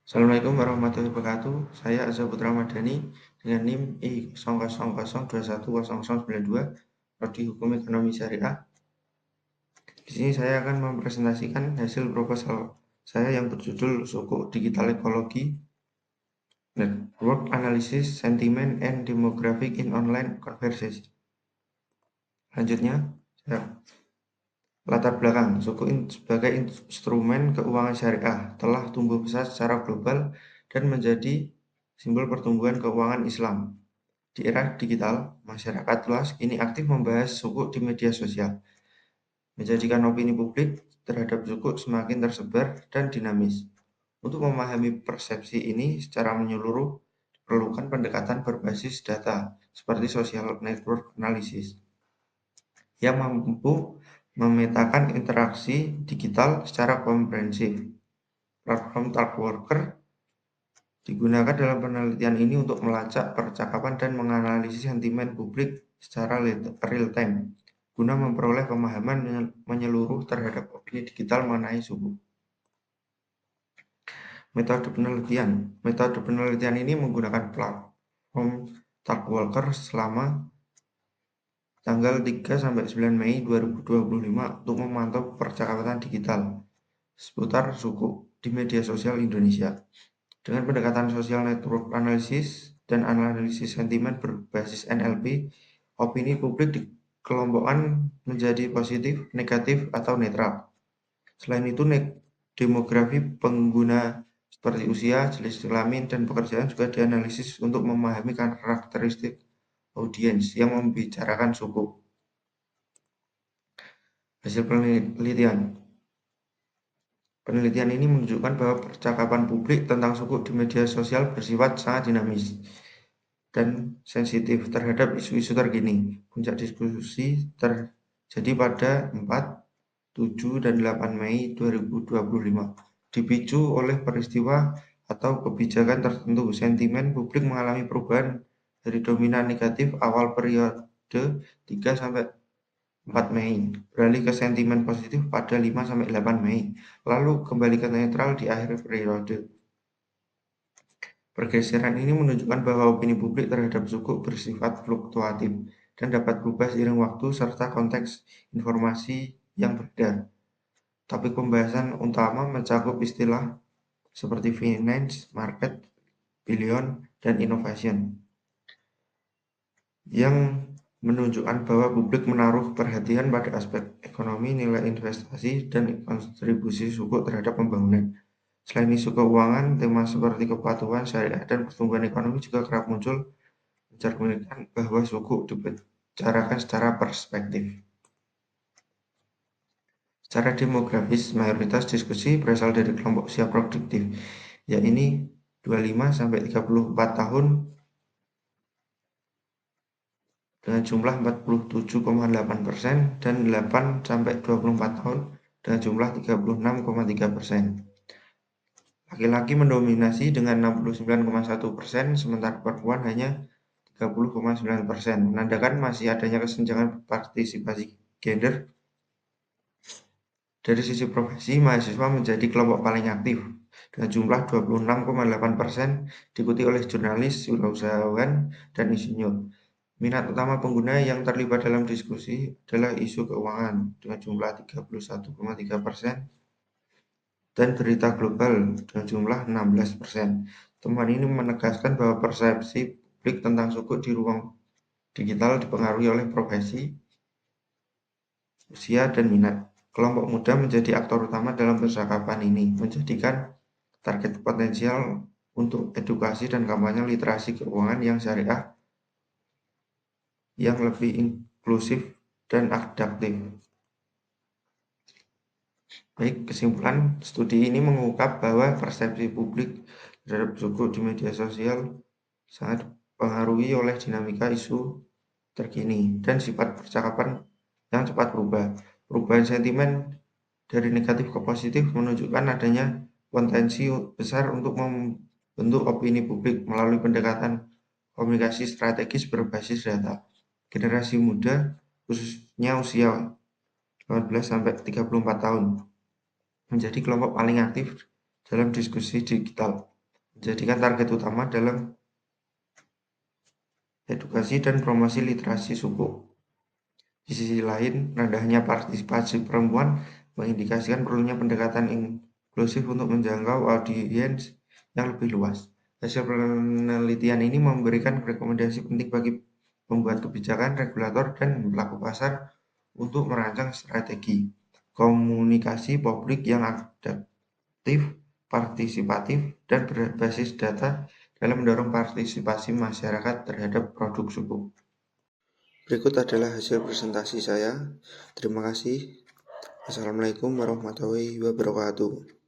Assalamualaikum warahmatullahi wabarakatuh. Saya Azza Putra Madani dengan NIM I00010092, Prodi Hukum Ekonomi Syariah. Di sini saya akan mempresentasikan hasil proposal saya yang berjudul Suku Digital Ekologi, Network Analysis, Sentiment, and Demographic in Online Conversation. Selanjutnya, latar belakang suku sebagai instrumen keuangan syariah telah tumbuh pesat secara global dan menjadi simbol pertumbuhan keuangan Islam. Di era digital, masyarakat luas kini aktif membahas suku di media sosial, menjadikan opini publik terhadap suku semakin tersebar dan dinamis. Untuk memahami persepsi ini secara menyeluruh, diperlukan pendekatan berbasis data seperti social network analysis yang mampu memetakan interaksi digital secara komprehensif. Platform Talkworker digunakan dalam penelitian ini untuk melacak percakapan dan menganalisis sentimen publik secara real-time, guna memperoleh pemahaman menyeluruh terhadap opini digital mengenai suku. Metode penelitian ini menggunakan platform Talkwalker selama tanggal 3-9 Mei 2025 untuk memantau percakapan digital seputar suku di media sosial Indonesia. Dengan pendekatan social network analysis dan analisis sentimen berbasis NLP, opini publik dikelompokkan menjadi positif, negatif, atau netral. Selain itu, demografi pengguna seperti usia, jenis kelamin, dan pekerjaan juga dianalisis untuk memahami karakteristik audiens yang membicarakan suku. Hasil penelitian. Penelitian ini menunjukkan bahwa percakapan publik tentang suku di media sosial bersifat sangat dinamis dan sensitif terhadap isu-isu terkini. Puncak diskusi terjadi pada 4, 7, dan 8 Mei 2025. Dipicu oleh peristiwa atau kebijakan tertentu, sentimen publik mengalami perubahan dari dominan negatif awal periode 3-4 Mei, beralih ke sentimen positif pada 5-8 Mei, lalu kembali ke netral di akhir periode. Pergeseran ini menunjukkan bahwa opini publik terhadap suku bersifat fluktuatif dan dapat berubah seiring waktu serta konteks informasi yang berbeda. Topik pembahasan utama mencakup istilah seperti finance, market, billion, dan innovation, yang menunjukkan bahwa publik menaruh perhatian pada aspek ekonomi, nilai investasi, dan kontribusi suku terhadap pembangunan. Selain isu keuangan, tema seperti kepatuhan syariah dan pertumbuhan ekonomi juga kerap muncul, mencerminkan bahwa suku dibicarakan secara perspektif. Secara demografis, mayoritas diskusi berasal dari kelompok usia produktif, yaitu 25-34 tahun dengan jumlah 47,8% dan 8-24 tahun dengan jumlah 36,3%. Laki-laki mendominasi dengan 69,1%, sementara perempuan hanya 30,9%, menandakan masih adanya kesenjangan partisipasi gender. Dari sisi profesi, mahasiswa menjadi kelompok paling aktif, dengan jumlah 26,8%, diikuti oleh jurnalis, wirausahawan, dan insinyur. Minat utama pengguna yang terlibat dalam diskusi adalah isu keuangan, dengan jumlah 31,3%, dan berita global dengan jumlah 16%. Temuan ini menegaskan bahwa persepsi publik tentang suku di ruang digital dipengaruhi oleh profesi, usia, dan minat. Kelompok muda menjadi aktor utama dalam percakapan ini, menjadikan target potensial untuk edukasi dan kampanye literasi keuangan yang syariah yang lebih inklusif dan adaptif. Baik, kesimpulan studi ini mengungkap bahwa persepsi publik terhadap suku di media sosial sangat dipengaruhi oleh dinamika isu terkini dan sifat percakapan yang cepat berubah. Perubahan sentimen dari negatif ke positif menunjukkan adanya potensi besar untuk membentuk opini publik melalui pendekatan komunikasi strategis berbasis data. Generasi muda, khususnya usia 18-34 tahun, menjadi kelompok paling aktif dalam diskusi digital. jadikan target utama dalam edukasi dan promosi literasi suku. Di sisi lain, rendahnya partisipasi perempuan mengindikasikan perlunya pendekatan inklusif untuk menjangkau audiens yang lebih luas. Hasil penelitian ini memberikan rekomendasi penting bagi pembuat kebijakan, regulator, dan pelaku pasar untuk merancang strategi komunikasi publik yang adaptif, partisipatif, dan berbasis data dalam mendorong partisipasi masyarakat terhadap produk suku. Berikut adalah hasil presentasi saya. Terima kasih. Assalamualaikum warahmatullahi wabarakatuh.